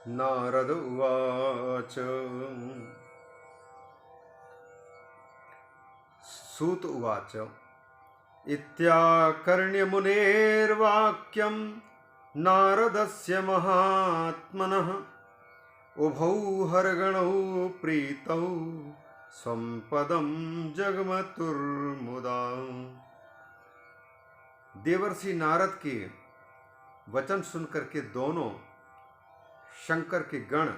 नारद उवाच। सूत उवाच। इत्याकर्ण्य मुनेर्वाक्यं नारदस्य महात्मनः उभौ हरगणौ प्रीतौ स्वं पदं जगमतुर्मुदा। देवर्षि नारद के वचन सुनकर के दोनों शंकर के गण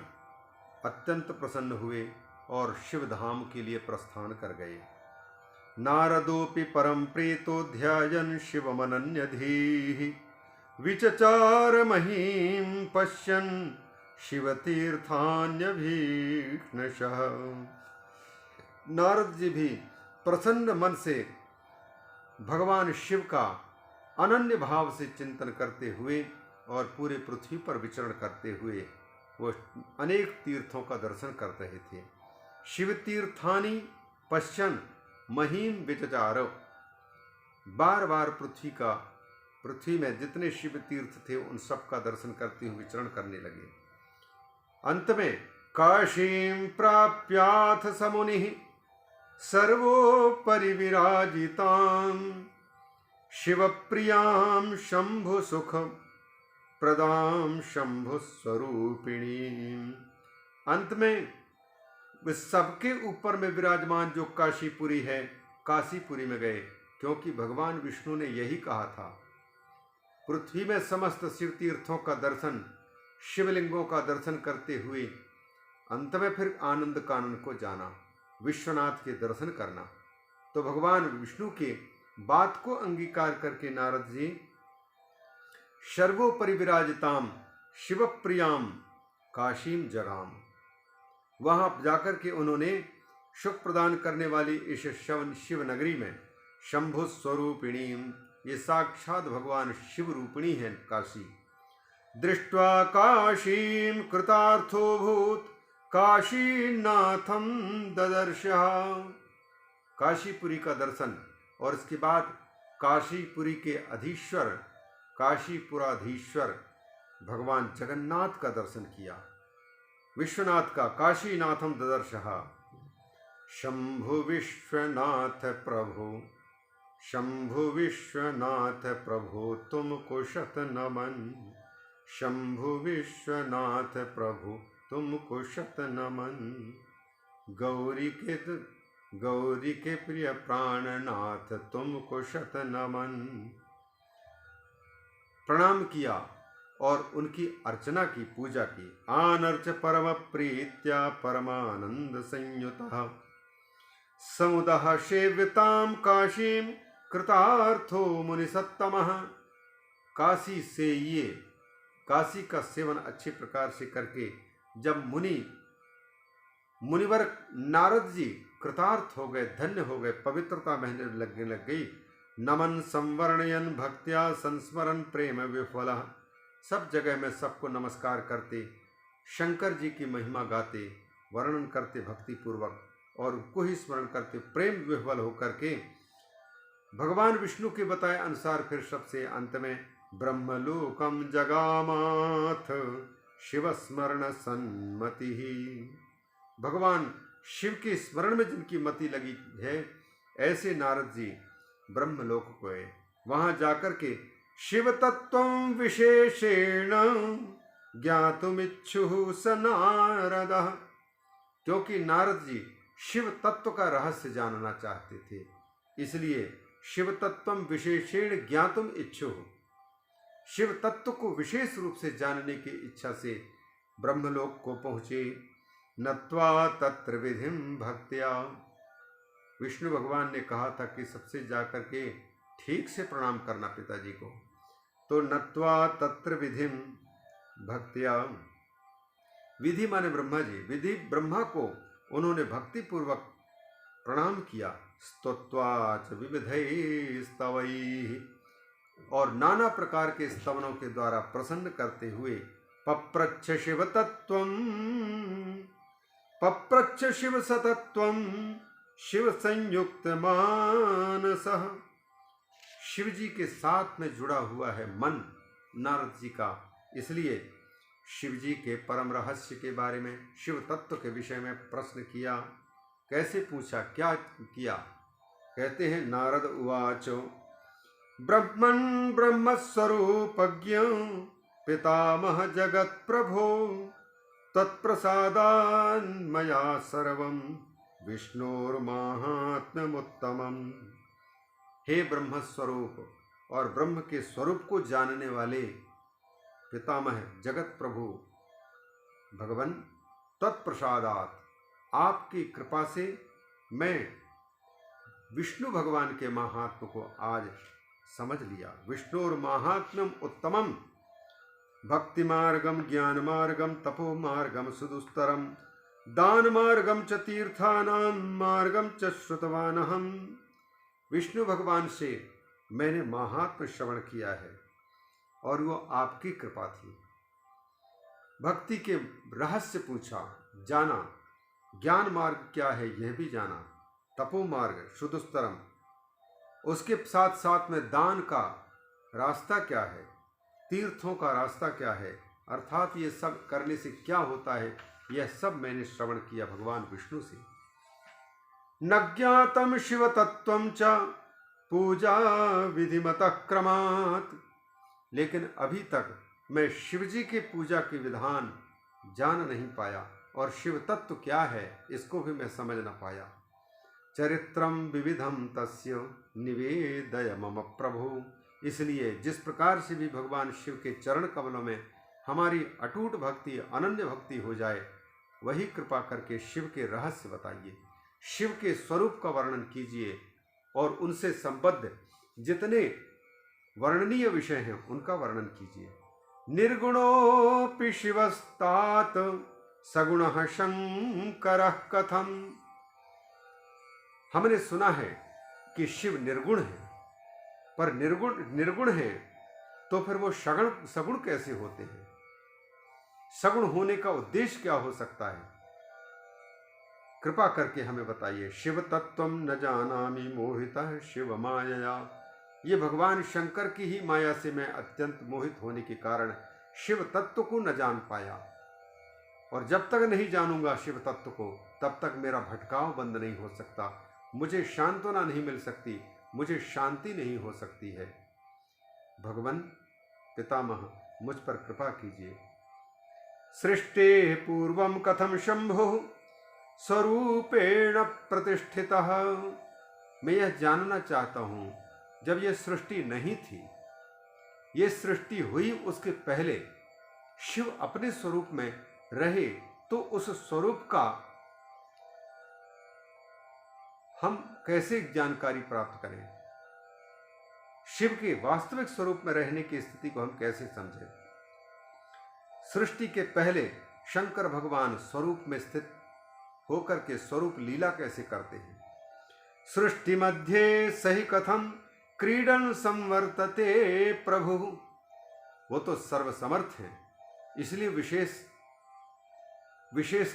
अत्यंत प्रसन्न हुए और शिवधाम के लिए प्रस्थान कर गए। नारदोपि परम प्रीतो ध्यायन् शिवमनन्यधीः विचचार महीं पश्यन् शिवतीर्थान्यभीक्ष्णशः। नारद जी भी प्रसन्न मन से भगवान शिव का अनन्य भाव से चिंतन करते हुए और पूरे पृथ्वी पर विचरण करते हुए वो अनेक तीर्थों का दर्शन कर रहे थे। शिव तीर्थानि पश्यन् महीम विचचार, बार बार पृथ्वी में जितने शिव तीर्थ थे उन सब का दर्शन करते हुए विचरण करने लगे। अंत में काशीं प्राप्याथ समुनिः सर्वोपरि विराजितां शिवप्रियां शंभु सुख प्रदां शंभु स्वरूपिणीं। अंत में सबके ऊपर में विराजमान जो काशीपुरी है, काशीपुरी में गए, क्योंकि भगवान विष्णु ने यही कहा था। पृथ्वी में समस्त शिव तीर्थों का दर्शन, शिवलिंगों का दर्शन करते हुए अंत में फिर आनंद कानन को जाना, विश्वनाथ के दर्शन करना। तो भगवान विष्णु के बात को अंगीकार करके नारद जी सर्वोपरि विराजिताम शिवप्रियाम काशीम जगाम, वहां जाकर के उन्होंने सुख प्रदान करने वाली इस शिव नगरी में शंभु स्वरूपिणी, ये साक्षात भगवान शिव रूपिणी है काशी। दृष्ट्वा काशीं कृतार्थो भूत काशीनाथम ददर्शः। काशीपुरी का दर्शन और इसके बाद काशीपुरी के अधीश्वर काशीपुराधीश्वर भगवान जगन्नाथ का दर्शन किया, विश्वनाथ का। काशीनाथम ददर्शः। शंभु विश्वनाथ प्रभु, शंभु विश्वनाथ प्रभु तुमको शत नमन, शंभु विश्वनाथ प्रभु तुमको शत नमन। गौरी के प्रिय प्राणनाथ तुमको शत नमन। प्रणाम किया और उनकी अर्चना की, पूजा की। आनर्च परम प्रीत्या परमानंद संयुतः समुदः सेव्यतां काशीं कृतार्थो मुनिसत्तमः। काशी से ये काशी का सेवन अच्छे प्रकार से करके जब मुनिवर नारद जी कृतार्थ हो गए, धन्य हो गए, पवित्रता बहने लगने लग गई। नमन संवर्णयन भक्त्या संस्मरण प्रेम विफला। सब जगह में सबको नमस्कार करते, शंकर जी की महिमा गाते, वर्णन करते भक्ति पूर्वक और उनको ही स्मरण करते, प्रेम विह्वल होकर के भगवान विष्णु के बताए अनुसार फिर सबसे अंत में ब्रह्मलोकम जगामाथ शिव स्मरण सन्मति। भगवान शिव के स्मरण में जिनकी मति लगी है, ऐसे नारद जी ब्रह्मलोक को गए। वहां जाकर के शिव तत्व विशेषेण ज्ञातुमिच्छुः स नारद। क्योंकि नारद जी शिव तत्व का रहस्य जानना चाहते थे, इसलिए शिव तत्व विशेषेण ज्ञातुम इच्छुः, शिव तत्व को विशेष रूप से जानने की इच्छा से ब्रह्मलोक को पहुँचे। नत्वा तत्र विधिम भक्त्या, विष्णु भगवान ने कहा था कि सबसे जाकर के ठीक से प्रणाम करना पिताजी को। तो नत्वा तत्र विधिम भक्त्या, विधि माने ब्रह्मा जी, विधि ब्रह्मा को उन्होंने भक्ति पूर्वक प्रणाम किया। स्तुत्वाच विविधैः स्तवैः, और नाना प्रकार के स्तवनों के द्वारा प्रसन्न करते हुए पप्रच्छ शिव तत्वम, पप्रच्छ शिव सतत्वम शिव संयुक्त मानसः। शिव जी के साथ में जुड़ा हुआ है मन नारद जी का, इसलिए शिव जी के परम रहस्य के बारे में, शिव तत्व के विषय में प्रश्न किया। कैसे पूछा, क्या किया? कहते हैं नारद उवाच ब्रह्मन् ब्रह्मस्वरूपज्ञ पितामह जगत प्रभो तत्प्रसादान्मया सर्वं विष्णोर्माहात्म्यमुत्तमम्। हे ब्रह्म स्वरूप और ब्रह्म के स्वरूप को जानने वाले पितामह जगत प्रभु भगवान, तत्प्रसादात आपकी कृपा से मैं विष्णु भगवान के महात्म को आज समझ लिया। विष्णुर महात्म्यम उत्तमम भक्ति मार्गम ज्ञान मार्गम तपो मार्गम सुदुस्तरम दान मार्गम च तीर्थानां मार्गम च श्रुतवानहम। विष्णु भगवान से मैंने महात्म श्रवण किया है और वो आपकी कृपा थी। भक्ति के रहस्य पूछा, जाना। ज्ञान मार्ग क्या है यह भी जाना। तपो मार्ग सुदुस्तरम, उसके साथ साथ में दान का रास्ता क्या है, तीर्थों का रास्ता क्या है, अर्थात ये सब करने से क्या होता है, यह सब मैंने श्रवण किया भगवान विष्णु से। न ज्ञातम शिव तत्वं च पूजा विधिमतः क्रमात्, लेकिन अभी तक मैं शिवजी के पूजा के विधान जान नहीं पाया और शिव तत्व क्या है इसको भी मैं समझ न पाया। चरित्रम विविधम तस्य निवेदय मम प्रभु, इसलिए जिस प्रकार से भी भगवान शिव के चरण कमलों में हमारी अटूट भक्ति, अनन्य भक्ति हो जाए, वही कृपा करके शिव के रहस्य बताइए, शिव के स्वरूप का वर्णन कीजिए और उनसे संबद्ध जितने वर्णनीय विषय हैं उनका वर्णन कीजिए। निर्गुणोऽपि शिवस्तात सगुणः शंकरः कथम। हमने सुना है कि शिव निर्गुण है, पर निर्गुण है तो फिर वो सगुण कैसे होते हैं? सगुण होने का उद्देश्य क्या हो सकता है? कृपा करके हमें बताइए। शिव तत्वम न जानामि मोहितः शिव मायया, ये भगवान शंकर की ही माया से मैं अत्यंत मोहित होने के कारण शिव तत्व को न जान पाया, और जब तक नहीं जानूंगा शिव तत्व को तब तक मेरा भटकाव बंद नहीं हो सकता, मुझे सांत्वना नहीं मिल सकती, मुझे शांति नहीं हो सकती है। भगवान पितामह मुझ पर कृपा कीजिए। सृष्टे पूर्वम कथम शंभो स्वरूपेण प्रतिष्ठितः, मैं यह जानना चाहता हूं, जब यह सृष्टि नहीं थी, ये सृष्टि हुई उसके पहले शिव अपने स्वरूप में रहे, तो उस स्वरूप का हम कैसे जानकारी प्राप्त करें? शिव के वास्तविक स्वरूप में रहने की स्थिति को हम कैसे समझें? सृष्टि के पहले शंकर भगवान स्वरूप में स्थित होकर के स्वरूप लीला कैसे करते हैं? सृष्टि मध्य सही कथम क्रीडन संवर्तते प्रभु, वो तो सर्वसमर्थ हैं, इसलिए विशेष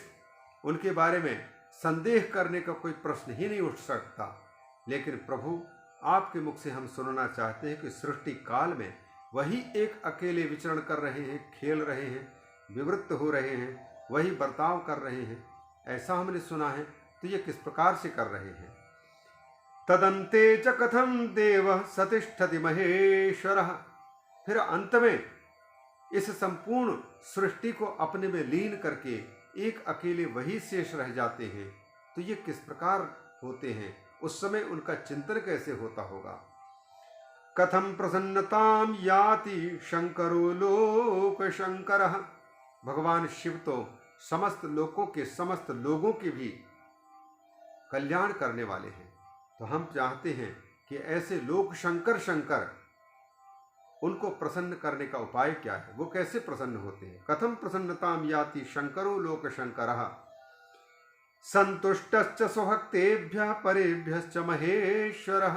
उनके बारे में संदेह करने का कोई प्रश्न ही नहीं उठ सकता। लेकिन प्रभु आपके मुख से हम सुनना चाहते हैं कि सृष्टि काल में वही एक अकेले विचरण कर रहे हैं, खेल रहे हैं, विवृत्त हो रहे हैं, वही बर्ताव कर रहे हैं, ऐसा हमने सुना है। तो ये किस प्रकार से कर रहे हैं? तदंते च कथम देव सतिष्ठति महेश्वरः, फिर अंत में इस संपूर्ण सृष्टि को अपने में लीन करके एक अकेले वही शेष रह जाते हैं। तो ये किस प्रकार होते हैं? उस समय उनका चिंतन कैसे होता होगा? कथम प्रसन्नताम याति शंकरो लोक शंकरः, भगवान शिव तो समस्त लोकों के, समस्त लोगों के भी कल्याण करने वाले हैं। तो हम चाहते हैं कि ऐसे लोक शंकर उनको प्रसन्न करने का उपाय क्या है, वो कैसे प्रसन्न होते हैं? कथम प्रसन्नताम याति शंकरो लोक शंकरः संतुष्टश्च स्वभक्तेभ्यः परेभ्यश्च महेश्वरः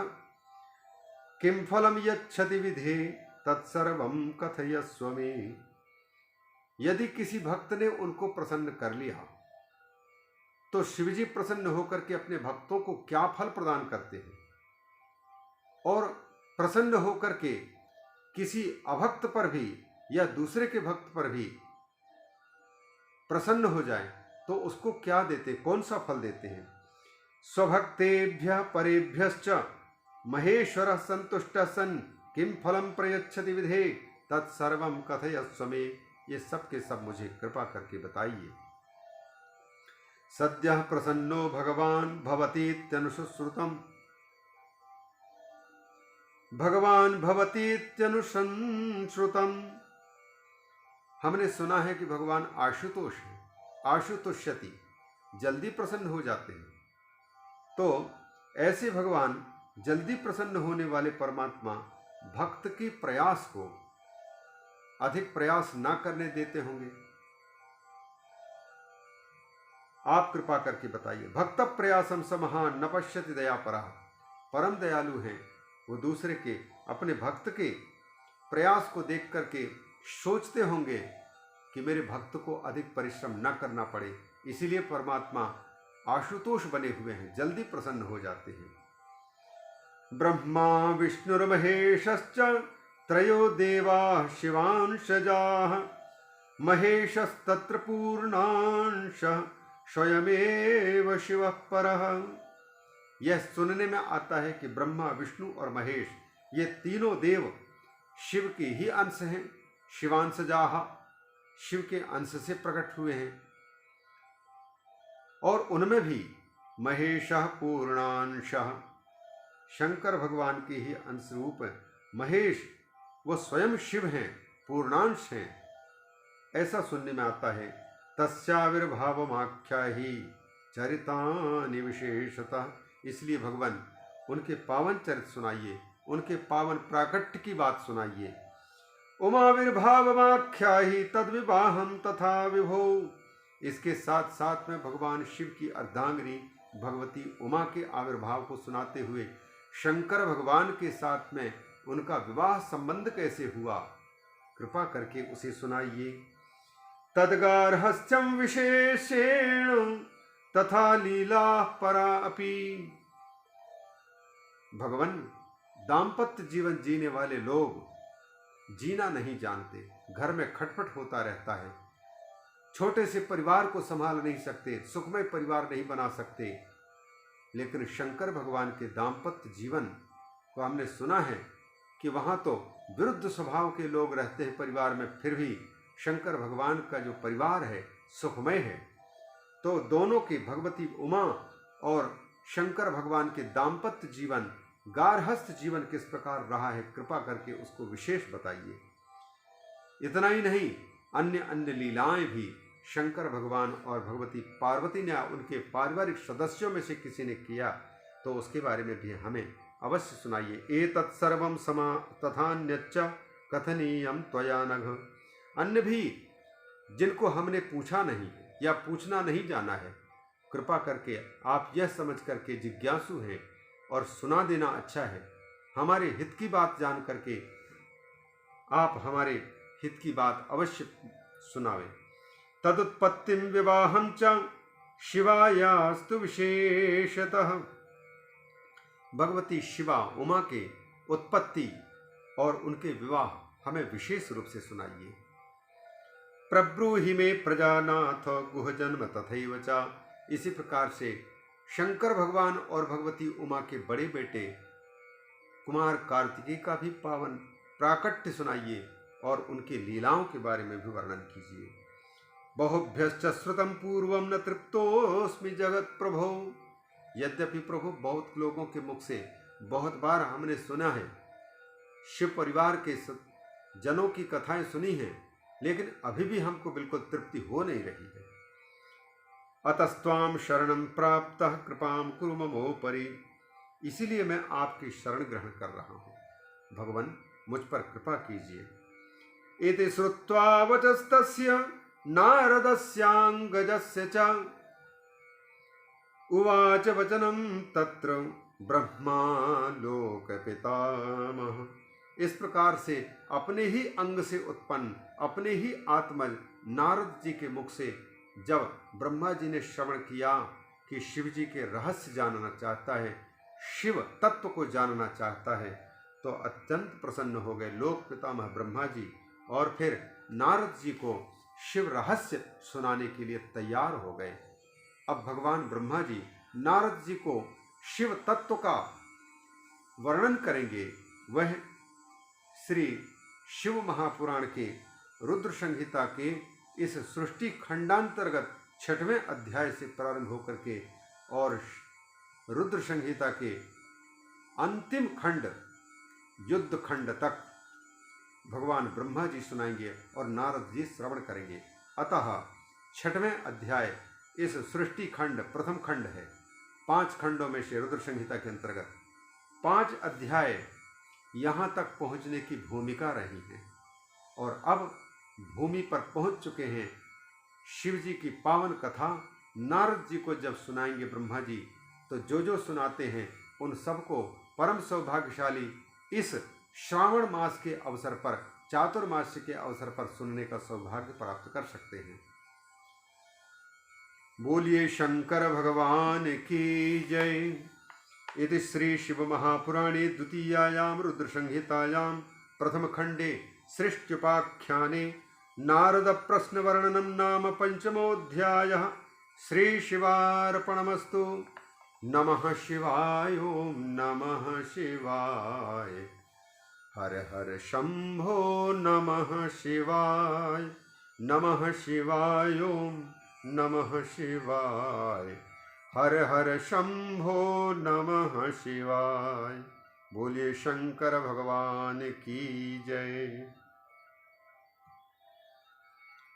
किं फलं यच्छति विधे तत्सर्वं कथयस्व मे। यदि किसी भक्त ने उनको प्रसन्न कर लिया तो शिवजी प्रसन्न होकर के अपने भक्तों को क्या फल प्रदान करते हैं, और प्रसन्न होकर के किसी अभक्त पर भी या दूसरे के भक्त पर भी प्रसन्न हो जाए तो उसको क्या देते, कौन सा फल देते हैं। स्वभक्तेभ्यः परेभ्यश्च महेश्वरः संतुष्टः सन् किम फलम प्रयच्छति विधे तत्सर्वं कथयस्व मे। ये सब के सब मुझे कृपा करके बताइए। सद्यः प्रसन्नो भगवान भवतीत्यनुश्रुतम्, भगवान भवतीत्यनुश्रुतम्। हमने सुना है कि भगवान आशुतोष है, आशुतुष्यति, जल्दी प्रसन्न हो जाते हैं। तो ऐसे भगवान जल्दी प्रसन्न होने वाले परमात्मा भक्त की प्रयास को अधिक प्रयास ना करने देते होंगे। आप कृपा करके बताइए। भक्त प्रयासम समहान न पश्यति दयापरा, परम दयालु हैं वो दूसरे के, अपने भक्त के प्रयास को देख करके सोचते होंगे कि मेरे भक्त को अधिक परिश्रम न करना पड़े, इसीलिए परमात्मा आशुतोष बने हुए हैं, जल्दी प्रसन्न हो जाते हैं। ब्रह्मा विष्णुर्महेशश्च त्रयो देवाः शिवांशजाः, महेशस्तत्र पूर्णांशः स्वयमेव शिवः परः। यह सुनने में आता है कि ब्रह्मा, विष्णु और महेश ये तीनों देव शिव के ही अंश हैं। शिवांशजाः, शिव के अंश से प्रकट हुए हैं, और उनमें भी महेशः पूर्णांशः, शंकर भगवान के ही अंश रूप महेश वो स्वयं शिव हैं, पूर्णांश हैं, ऐसा सुनने में आता है। तस्याविर्भावमाख्याहि चरितानि विशेषतः, इसलिए भगवान उनके पावन चरित्र सुनाइए, उनके पावन प्राकट्य की बात सुनाइए। उमाविर्भावमाख्याहि तद्विवाहम तथा विभो, इसके साथ साथ में भगवान शिव की अर्धांगिनी भगवती उमा के आविर्भाव को सुनाते हुए शंकर भगवान के साथ में उनका विवाह संबंध कैसे हुआ, कृपा करके उसे सुनाइए। तद्गार्हस्थ्यम विशेषेण तथा लीला परा अपि, भगवान दाम्पत्य जीवन जीने वाले लोग जीना नहीं जानते, घर में खटपट होता रहता है, छोटे से परिवार को संभाल नहीं सकते, सुखमय परिवार नहीं बना सकते। लेकिन शंकर भगवान के दाम्पत्य जीवन को हमने सुना है कि वहाँ तो विरुद्ध स्वभाव के लोग रहते हैं परिवार में, फिर भी शंकर भगवान का जो परिवार है सुखमय है। तो दोनों की, भगवती उमा और शंकर भगवान के दाम्पत्य जीवन, गार्हस्थ जीवन किस प्रकार रहा है, कृपा करके उसको विशेष बताइए। इतना ही नहीं, अन्य अन्य लीलाएं भी शंकर भगवान और भगवती पार्वती ने उनके पारिवारिक सदस्यों में से किसी ने किया, तो उसके बारे में भी हमें अवश्य सुनाइए। एतत् सर्वं समा तथान्यच्च कथनीयं त्वया नघ, अन्य भी जिनको हमने पूछा नहीं या पूछना नहीं जाना है, कृपा करके आप यह समझ करके जिज्ञासु हैं और सुना देना अच्छा है। हमारे हित की बात जान करके आप हमारे हित की बात अवश्य सुनावें। तदुत्पत्तिं विवाहं च शिवायास्तु विशेषतः, भगवती शिवा उमा के उत्पत्ति और उनके विवाह हमें विशेष रूप से सुनाइए। प्रब्रूहि मे प्रजानाथ गुह जन्म तथैव च, इसी प्रकार से शंकर भगवान और भगवती उमा के बड़े बेटे कुमार कार्तिकेय का भी पावन प्राकट्य सुनाइए और उनके लीलाओं के बारे में भी वर्णन कीजिए। बहुभ्यश्च श्रुतं पूर्वं न तृप्तोऽस्मि जगत प्रभो, यद्यपि प्रभु बहुत लोगों के मुख से बहुत बार हमने सुना है, शिव परिवार के जनों की कथाएं सुनी हैं, लेकिन अभी भी हमको बिल्कुल तृप्ति हो नहीं रही है। अतस्त्वां शरणं प्राप्तः कृपां कुरु ममोपरि, इसीलिए मैं आपकी शरण ग्रहण कर रहा हूँ, भगवान मुझ पर कृपा कीजिए। इति श्रुत्वा वचस्तस्य नारदस्याङ्गजस्य च, उवाच वचनं तत्र ब्रह्मा लोकपितामह, इस प्रकार से अपने ही अंग से उत्पन्न, अपने ही आत्मज नारद जी के मुख से जब ब्रह्मा जी ने श्रवण किया कि शिव जी के रहस्य जानना चाहता है, शिव तत्व को जानना चाहता है, तो अत्यंत प्रसन्न हो गए लोक पितामह ब्रह्मा जी, और फिर नारद जी को शिव रहस्य सुनाने के लिए तैयार हो गए। अब भगवान ब्रह्मा जी नारद जी को शिव तत्व का वर्णन करेंगे। वह श्री शिव महापुराण के रुद्र संहिता के इस सृष्टि खंडांतर्गत 6वें अध्याय से प्रारंभ होकर के और रुद्र संहिता के अंतिम खंड युद्ध खंड तक भगवान ब्रह्मा जी सुनाएंगे और नारद जी श्रवण करेंगे। अतः 6वें अध्याय इस सृष्टि खंड प्रथम खंड है। 5 खंडों में से रुद्र संहिता के अंतर्गत 5 अध्याय यहाँ तक पहुँचने की भूमिका रही है और अब भूमि पर पहुँच चुके हैं। शिव जी की पावन कथा नारद जी को जब सुनाएंगे ब्रह्मा जी, तो जो सुनाते हैं उन सबको परम सौभाग्यशाली इस श्रावण मास के अवसर पर, चातुर्मास्य के अवसर पर सुनने का सौभाग्य प्राप्त कर सकते हैं। बोलिए शंकर भगवान की जय। इति श्री शिव महापुराणे द्वितीयायां रुद्र संहितायां प्रथम खंडे सृष्ट्युपाख्याने नारद प्रश्न वर्णनम नाम पंचमोऽध्यायः। श्री शिवार्पणमस्तु। नमः शिवाय। ओम नमः शिवाय। हर हर शंभो नमः शिवाय। नमः शिवाय। ओम नमः शिवाय। हर हर शंभो नमः शिवाय। बोलिए शंकर भगवान की जय।